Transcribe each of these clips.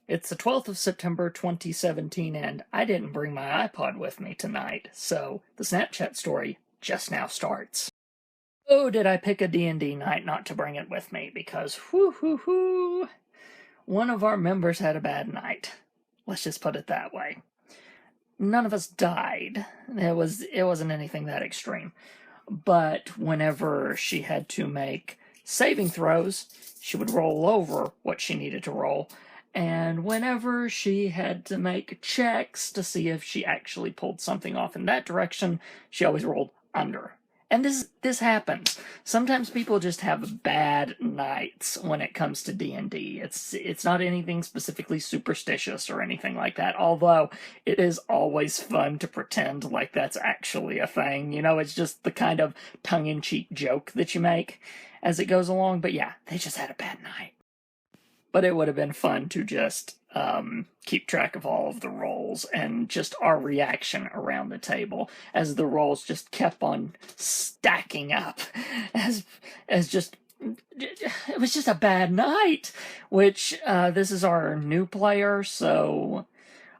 It's the 12th of September 2017, and I didn't bring my iPod with me tonight, so the Snapchat story just now starts. Oh, did I pick a D&D night not to bring it with me, because whoo, one of our members had a bad night. Let's just put it that way. None of us died. It wasn't anything that extreme. But whenever she had to make saving throws, she would roll over what she needed to roll. And whenever she had to make checks to see if she actually pulled something off in that direction, she always rolled under. And this happens. Sometimes people just have bad nights when it comes to D&D. It's not anything specifically superstitious or anything like that, although it is always fun to pretend like that's actually a thing. You know, it's just the kind of tongue-in-cheek joke that you make as it goes along. But yeah, they just had a bad night. But it would have been fun to just keep track of all of the rolls and just our reaction around the table as the rolls just kept on stacking up as just it was just a bad night, which this is our new player, so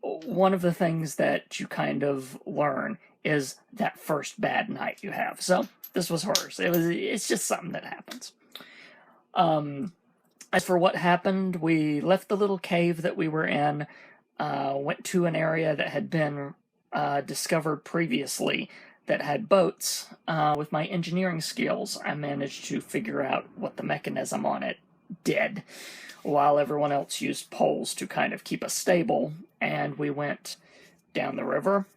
one of the things that you kind of learn is that first bad night you have. So this was hers. It's just something that happens. As for what happened, we left the little cave that we were in, went to an area that had been discovered previously that had boats. With my engineering skills, I managed to figure out what the mechanism on it did, while everyone else used poles to kind of keep us stable, and we went down the river.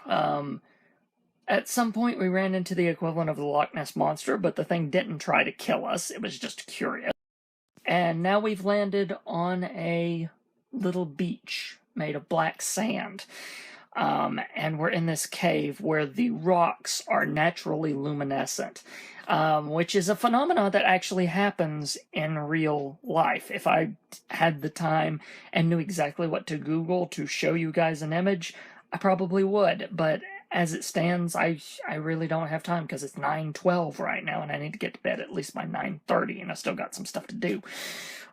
At some point, we ran into the equivalent of the Loch Ness Monster, but the thing didn't try to kill us. It was just curious. And now we've landed on a little beach made of black sand. And we're in this cave where the rocks are naturally luminescent, which is a phenomenon that actually happens in real life. If I had the time and knew exactly what to Google to show you guys an image, I probably would. But as it stands, I really don't have time because it's 9:12 right now, and I need to get to bed at least by 9:30, and I still got some stuff to do.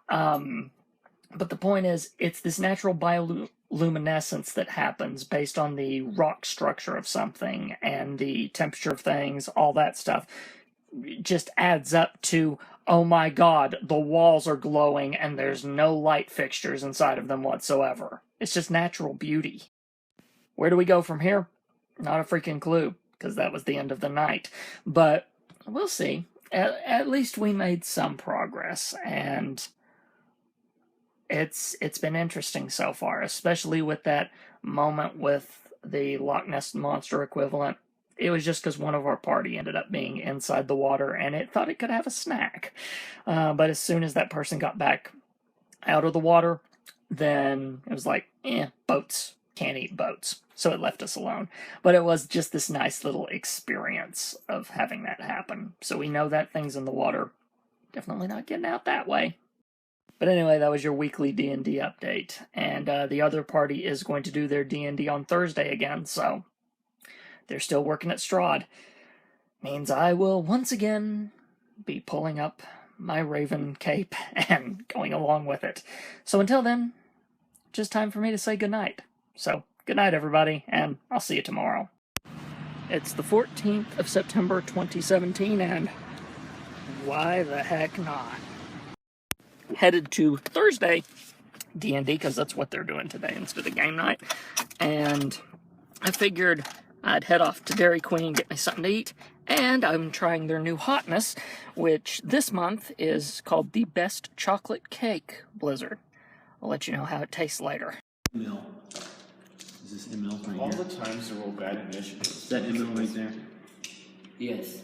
But the point is, it's this natural bioluminescence that happens based on the rock structure of something and the temperature of things, all that stuff. Just adds up to, oh my god, the walls are glowing and there's no light fixtures inside of them whatsoever. It's just natural beauty. Where do we go from here? Not a freaking clue, because that was the end of the night. But we'll see. At least we made some progress, and it's been interesting so far, especially with that moment with the Loch Ness Monster equivalent. It was just because one of our party ended up being inside the water, and it thought it could have a snack. But as soon as that person got back out of the water, then it was like, boats. Can't eat boats. So it left us alone. But it was just this nice little experience of having that happen. So we know that things in the water, definitely not getting out that way. But anyway, that was your weekly D&D update. And the other party is going to do their D&D on Thursday again, so they're still working at Strahd. Means I will once again be pulling up my Raven cape and going along with it. So until then, just time for me to say goodnight. So, good night, everybody, and I'll see you tomorrow. It's the 14th of September 2017, and why the heck not? Headed to Thursday D&D, because that's what they're doing today instead of game night, and I figured I'd head off to Dairy Queen, get me something to eat, and I'm trying their new hotness, which this month is called the Best Chocolate Cake Blizzard. I'll let you know how it tastes later. ML. Is this ML right All here? the times to roll bad initiatives. Is that ML right there? Yes.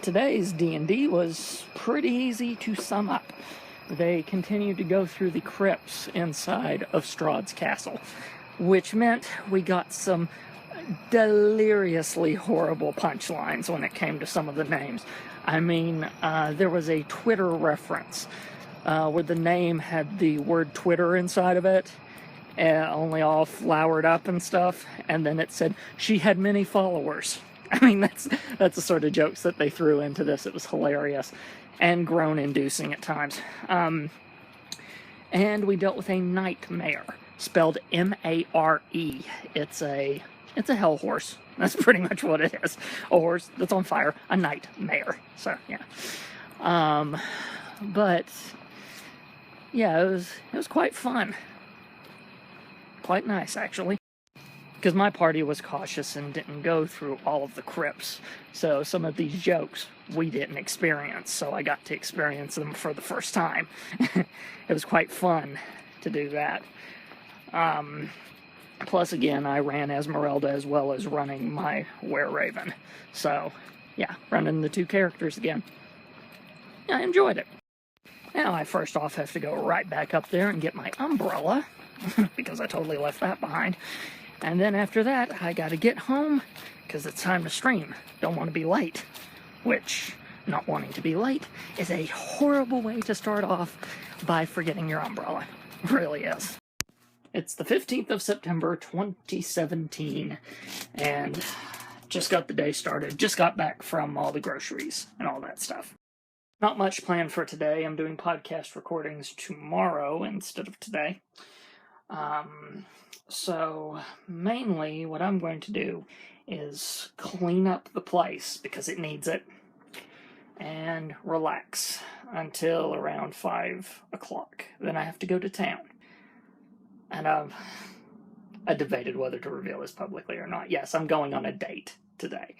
Today's D&D was pretty easy to sum up. They continued to go through the crypts inside of Strahd's castle, which meant we got some deliriously horrible punchlines when it came to some of the names. I mean, there was a Twitter reference where the name had the word Twitter inside of it, only all flowered up and stuff, and then it said she had many followers. I mean, that's the sort of jokes that they threw into this. It was hilarious and groan-inducing at times. And we dealt with a nightmare, spelled M-A-R-E. It's a hell horse. That's pretty much what it is. A horse that's on fire. A nightmare. So, yeah. But, yeah, it was quite fun. Quite nice, actually. Because my party was cautious and didn't go through all of the crypts. So some of these jokes we didn't experience. So I got to experience them for the first time. It was quite fun to do that. Plus, again, I ran Esmeralda as well as running my Were-Raven. So, yeah, running the two characters again. I enjoyed it. Now I first off have to go right back up there and get my umbrella, because I totally left that behind. And then after that, I gotta get home, because it's time to stream. Don't want to be late. Which, not wanting to be late, is a horrible way to start off by forgetting your umbrella. It really is. It's the 15th of September, 2017, and just got the day started. Just got back from all the groceries and all that stuff. Not much planned for today. I'm doing podcast recordings tomorrow instead of today. So, mainly what I'm going to do is clean up the place, because it needs it, and relax until around 5 o'clock. Then I have to go to town. And I debated whether to reveal this publicly or not. Yes, I'm going on a date today.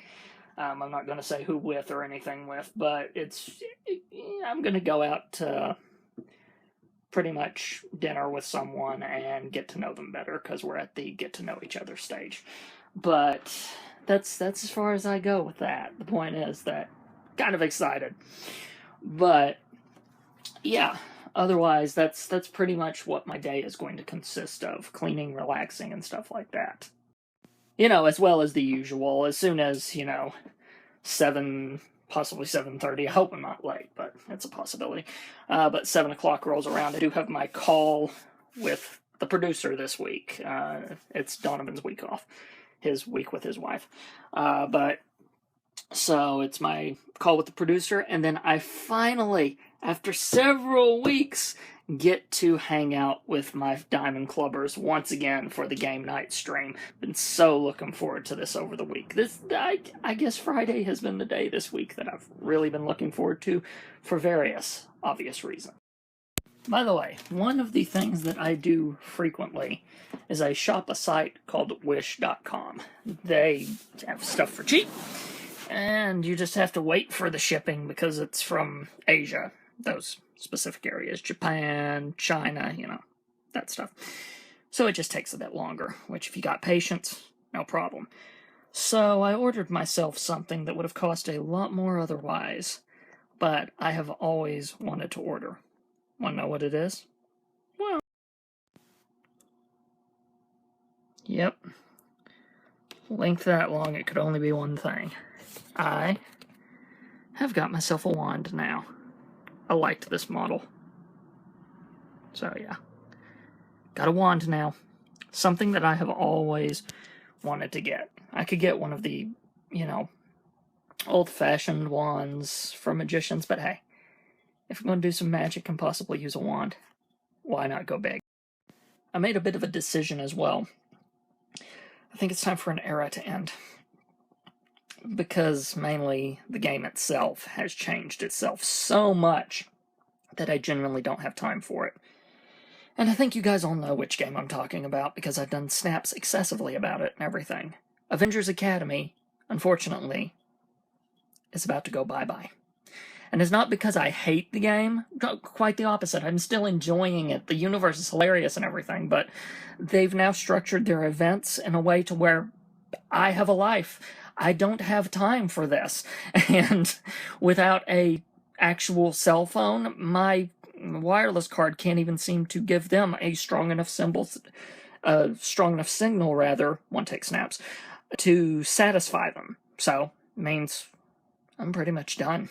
I'm not going to say who with or anything with, but I'm going to go out to pretty much dinner with someone and get to know them better, because we're at the get to know each other stage. But that's as far as I go with that. The point is that kind of excited. But yeah, otherwise that's pretty much what my day is going to consist of: cleaning, relaxing, and stuff like that. As well as the usual. As soon as, 7, possibly 7:30. I hope I'm not late, but it's a possibility. But 7 o'clock rolls around. I do have my call with the producer this week. It's Donovan's week off. His week with his wife. So it's my call with the producer, and then I finally, after several weeks, get to hang out with my Diamond Clubbers once again for the game night stream. Been so looking forward to this over the week. I guess Friday has been the day this week that I've really been looking forward to for various obvious reasons. By the way, one of the things that I do frequently is I shop a site called Wish.com. They have stuff for cheap, and you just have to wait for the shipping because it's from Asia. Those specific areas, Japan, China, that stuff. So it just takes a bit longer, which if you got patience, no problem. So I ordered myself something that would have cost a lot more otherwise, but I have always wanted to order. Want to know what it is? Well, yep. Length that long, it could only be one thing. I have got myself a wand now. I liked this model. So yeah. Got a wand now. Something that I have always wanted to get. I could get one of the, old-fashioned wands from magicians, but hey, if I'm going to do some magic and possibly use a wand, why not go big? I made a bit of a decision as well. I think it's time for an era to end. Because mainly the game itself has changed itself so much that I genuinely don't have time for it. And I think you guys all know which game I'm talking about, because I've done snaps excessively about it and everything. Avengers Academy, unfortunately, is about to go bye-bye. And it's not because I hate the game, quite the opposite. I'm still enjoying it. The universe is hilarious and everything, but they've now structured their events in a way to where I have a life. I don't have time for this. And without a actual cell phone, my wireless card can't even seem to give them a strong enough signal, one take snaps, to satisfy them. So, means I'm pretty much done.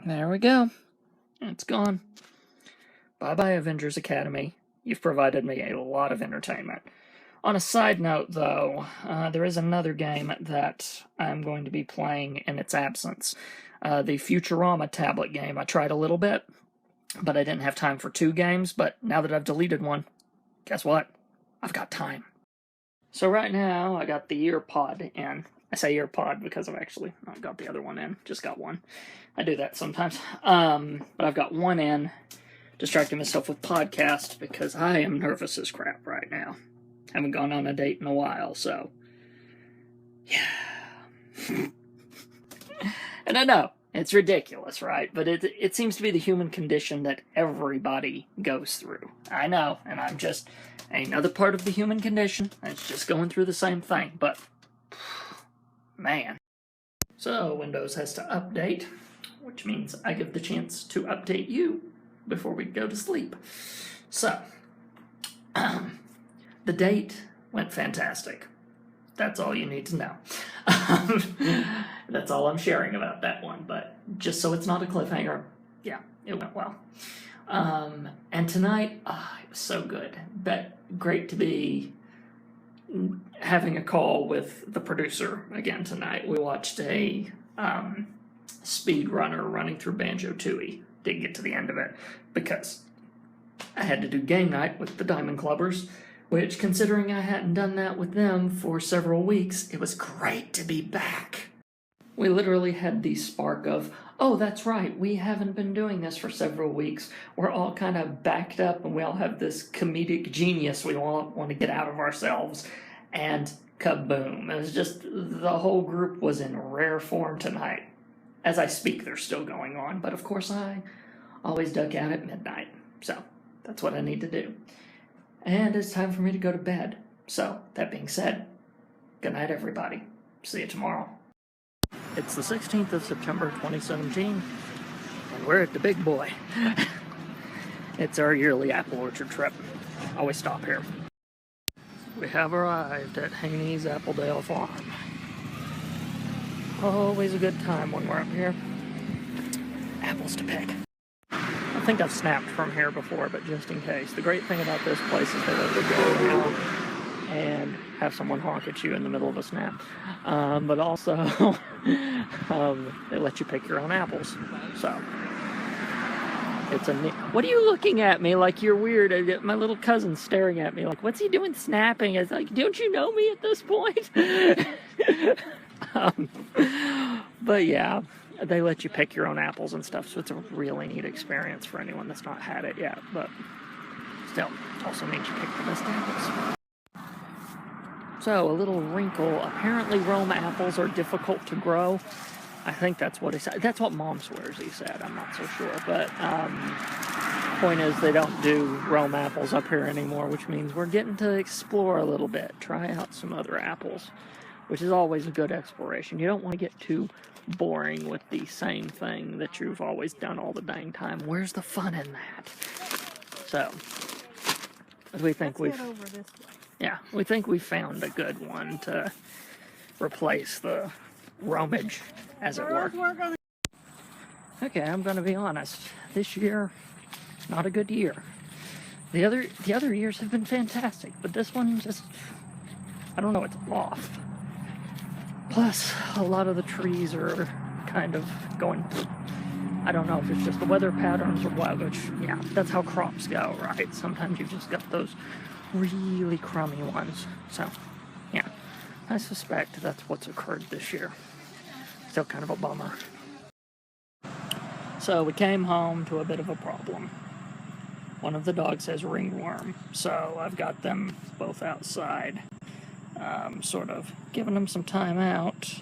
There we go. It's gone. Bye-bye, Avengers Academy. You've provided me a lot of entertainment. On a side note, though, there is another game that I'm going to be playing in its absence. The Futurama tablet game. I tried a little bit, but I didn't have time for 2 games. But now that I've deleted one, guess what? I've got time. So right now, I got the EarPod in. I say EarPod because I've actually not got the other one in. Just got one. I do that sometimes. But I've got one in, distracting myself with podcast because I am nervous as crap right now. Haven't gone on a date in a while, so yeah. And I know, it's ridiculous, right? But it seems to be the human condition that everybody goes through. I know, and I'm just another part of the human condition that's just going through the same thing, but man. So, Windows has to update, which means I give the chance to update you before we go to sleep. So, the date went fantastic. That's all you need to know. That's all I'm sharing about that one, but just so it's not a cliffhanger, yeah, it went well. And tonight, it was so good. But great to be having a call with the producer again tonight. We watched a speed runner running through Banjo-Tooie. Didn't get to the end of it because I had to do game night with the Diamond Clubbers, which, considering I hadn't done that with them for several weeks, it was great to be back. We literally had the spark of, oh, that's right, we haven't been doing this for several weeks. We're all kind of backed up and we all have this comedic genius we all want to get out of ourselves. And kaboom. It was just, the whole group was in rare form tonight. As I speak, they're still going on, but of course I always duck out at midnight. So, that's what I need to do. And it's time for me to go to bed. So, that being said, good night, everybody. See you tomorrow. It's the 16th of September, 2017, and we're at the Big Boy. It's our yearly apple orchard trip. Always stop here. We have arrived at Haney's Appledale Farm. Always a good time when we're up here. Apples to pick. I think I've snapped from here before, but just in case. The great thing about this place is they let you go out and have someone honk at you in the middle of a snap. But also, they let you pick your own apples. So, it's a neat... What are you looking at me like you're weird? My little cousin's staring at me like, what's he doing snapping? It's like, don't you know me at this point? But yeah, they let you pick your own apples and stuff, so it's a really neat experience for anyone that's not had it yet, but still, also means you pick the best apples. So, a little wrinkle. Apparently Rome apples are difficult to grow. I think that's what he said. That's what Mom swears he said. I'm not so sure, but point is they don't do Rome apples up here anymore, which means we're getting to explore a little bit, try out some other apples, which is always a good exploration. You don't want to get too boring with the same thing that you've always done all the dang time. Where's the fun in that? So, we think Let's get over this way. Yeah, we think we found a good one to replace the Romage, as it were. Okay, I'm going to be honest. This year, not a good year. The other years have been fantastic, but this one just, I don't know, it's off. Plus, a lot of the trees are kind of going, I don't know if it's just the weather patterns or what, which, yeah, that's how crops go, right? Sometimes you've just got those really crummy ones. So, yeah, I suspect that's what's occurred this year. Still kind of a bummer. So, we came home to a bit of a problem. One of the dogs has ringworm, so I've got them both outside. Sort of giving them some time out.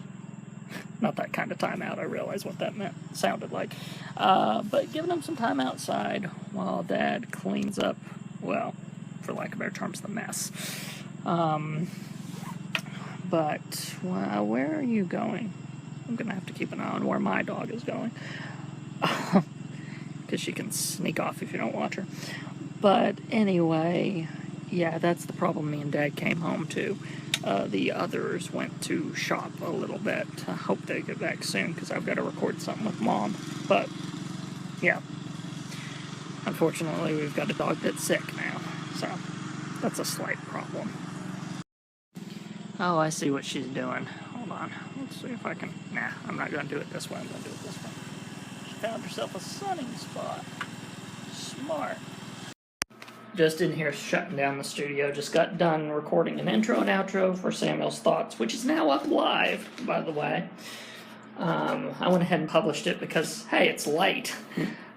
Not that kind of time out, I realize what that sounded like. But giving them some time outside while Dad cleans up, well, for lack of better terms, the mess. But, well, where are you going? I'm going to have to keep an eye on where my dog is going. Because she can sneak off if you don't watch her. But anyway, yeah, that's the problem me and Dad came home to. The others went to shop a little bit. I hope they get back soon because I've got to record something with Mom. But, yeah. Unfortunately, we've got a dog that's sick now. So, that's a slight problem. Oh, I see what she's doing. Hold on. Let's see if I can... Nah, I'm not going to do it this way. I'm going to do it this way. She found herself a sunning spot. Smart. Just in here shutting down the studio. Just got done recording an intro and outro for Samuel's Thoughts, which is now up live, by the way. I went ahead and published it because, hey, it's late.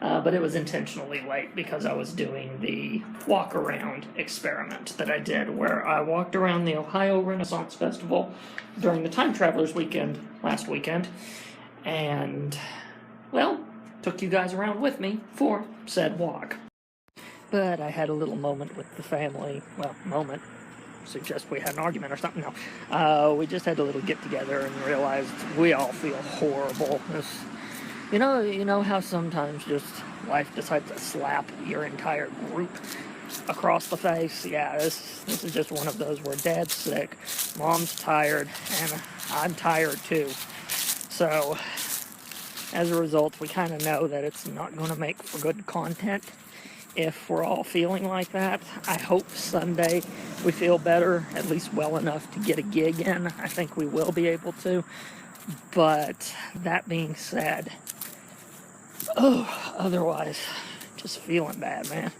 But it was intentionally late because I was doing the walk-around experiment that I did, where I walked around the Ohio Renaissance Festival during the Time Travelers Weekend last weekend, and, well, took you guys around with me for said walk. But I had a little moment with the family. Well, moment. Suggest we had an argument or something. No. We just had a little get-together and realized we all feel horrible. You know how sometimes just life decides to slap your entire group across the face? Yeah, this is just one of those where Dad's sick, Mom's tired, and I'm tired too. So, as a result, we kind of know that it's not going to make for good content if we're all feeling like that. I hope Sunday we feel better, at least well enough to get a gig in. I think we will be able to. But that being said, otherwise, just feeling bad, man.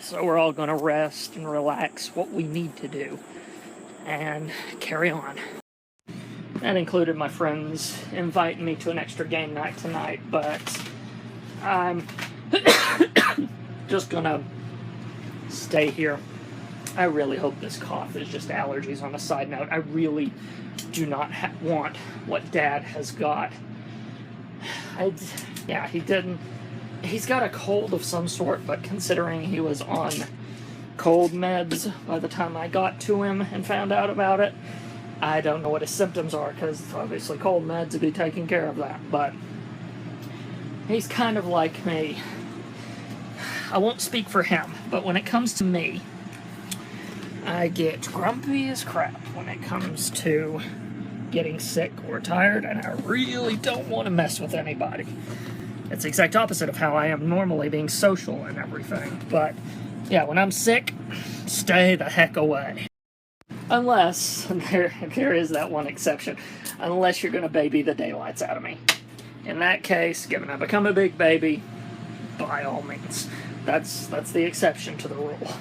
So we're all going to rest and relax what we need to do and carry on. That included my friends inviting me to an extra game night tonight, but I'm just gonna stay here. I really hope this cough is just allergies. On a side note, I really do not want what Dad has got. He's got a cold of some sort, but considering he was on cold meds by the time I got to him and found out about it, I don't know what his symptoms are, because obviously cold meds would be taking care of that, but he's kind of like me. I won't speak for him, but when it comes to me, I get grumpy as crap when it comes to getting sick or tired, and I really don't want to mess with anybody. It's the exact opposite of how I am normally, being social and everything. But, yeah, when I'm sick, stay the heck away. Unless, there is that one exception, unless you're going to baby the daylights out of me. In that case, given I become a big baby, by all means. That's the exception to the rule.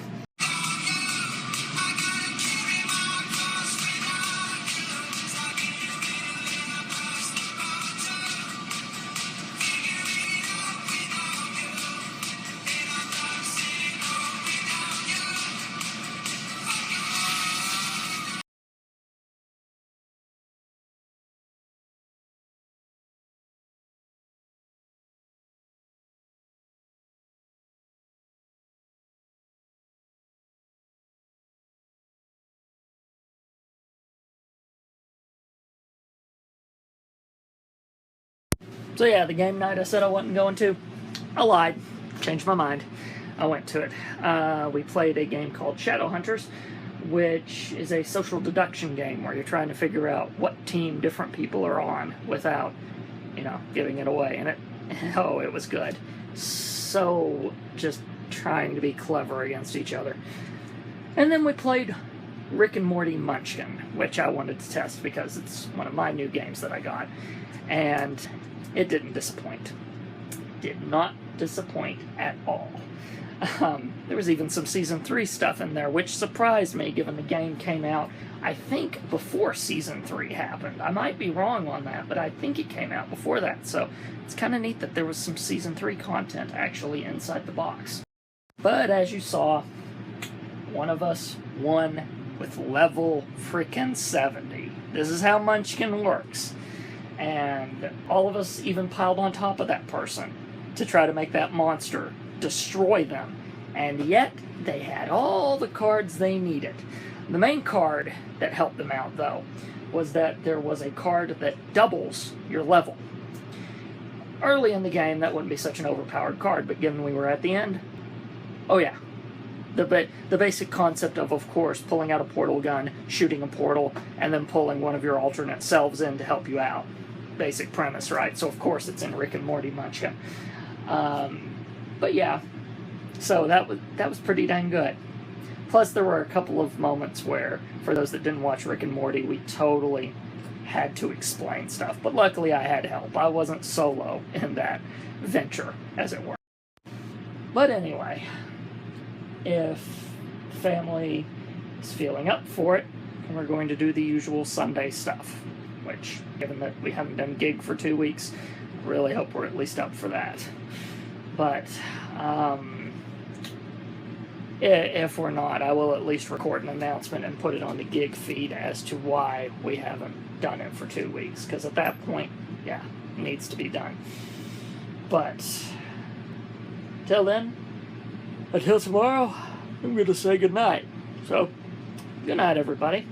So yeah, the game night I said I wasn't going to, I lied. Changed my mind. I went to it. We played a game called Shadowhunters, which is a social deduction game where you're trying to figure out what team different people are on without, giving it away. And it was good. So, just trying to be clever against each other. And then we played Rick and Morty Munchkin, which I wanted to test because it's one of my new games that I got. And it didn't disappoint. Did not disappoint at all. There was even some Season 3 stuff in there, which surprised me, given the game came out, I think, before Season 3 happened. I might be wrong on that, but I think it came out before that, so it's kind of neat that there was some Season 3 content actually inside the box. But as you saw, one of us won with level frickin' 70. This is how Munchkin works. And all of us even piled on top of that person to try to make that monster destroy them. And yet, they had all the cards they needed. The main card that helped them out, though, was that there was a card that doubles your level. Early in the game, that wouldn't be such an overpowered card, but given we were at the end, Oh yeah, the basic concept of course, pulling out a portal gun, shooting a portal, and then pulling one of your alternate selves in to help you out. Basic premise, right? So of course it's in Rick and Morty Munchkin. But yeah, so that was pretty dang good. Plus there were a couple of moments where, for those that didn't watch Rick and Morty, we totally had to explain stuff. But luckily I had help. I wasn't solo in that venture, as it were. But anyway, if family is feeling up for it, we're going to do the usual Sunday stuff, which, given that we haven't done gig for 2 weeks, I really hope we're at least up for that. But if we're not, I will at least record an announcement and put it on the gig feed as to why we haven't done it for 2 weeks, because at that point, yeah, it needs to be done. But till then, until tomorrow, I'm going to say goodnight. So, good night, everybody.